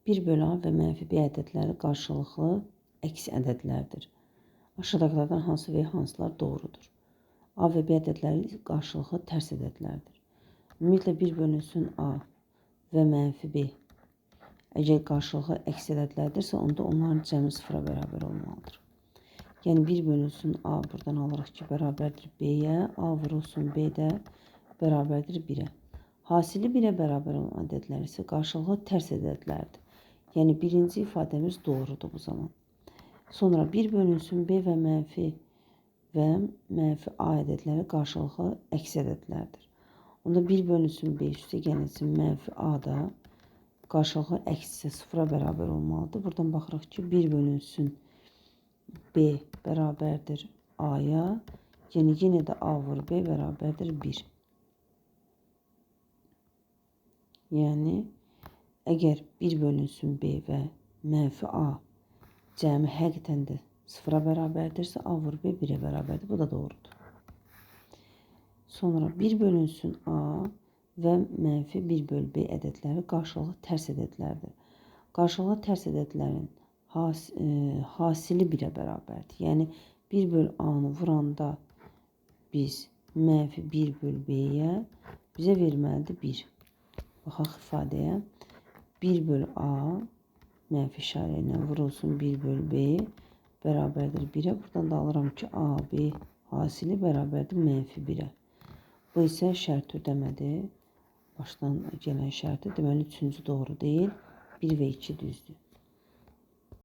1 bölü A və mənfi B ədədləri qarşılıqlı əks ədədlərdir. Aşağıdakilərdən hansı və hansılar doğrudur? A və B ədədləri qarşılıqlı tərs ədədlərdir. Ümumiyyətlə 1 bölünsün A və mənfi B əgər qarşılıqlı əks ədədlərdirsə, onda onların cəmi 0-a bərabər olmalıdır. Yəni 1 bölünsün A buradan alırıq ki, bərabərdir B-yə, A vurulsun B də bərabərdir 1-ə. Hasili 1-ə bərabər olan ədədlər isə qarşılıqlı tərs ədədlərdir. Yəni birinci ifadəmiz doğrudur bu zaman. Sonra 1 bölünsün B və mənfi A ədədləri qarşılıqlı əks ədədlərdir. Onda 1 bölünsün B üstə gəlsin mənfi A da qarşılıqlı əks isə 0-a bərabər olmalıdır. Buradan baxırıq ki, 1 bölünsün B bərabərdir A-ya. Yəni yenə də A vur B bərabərdir 1. Yəni əgər 1 bölünsün B və mənfi A cəmi həqiqətən də 0-a bərabərdirsə, A vur B 1-ə bərabərdir. Bu da doğrudur. Sonra 1 bölünsün A və mənfi 1 bölü B ədədləri qarşılıqlı tərs ədədlərdir. Qarşılıqlı tərs ədədlərin hasili 1-ə bərabərdir. Yəni 1 bölü A-nı vuranda biz mənfi 1 bölü B-yə bizə verməlidir 1. Baxaq ifadəyə. 1 bölü A mənfi işarə ilə vurulsun 1 bölü B bərabərdir 1-ə. Buradan da alıram ki, A, B hasili bərabərdir mənfi 1-ə. Bu isə şərt ödəmədir. Başdan gələn şərti. Deməli, 3-cü doğru deyil. 1 və 2 düzdür.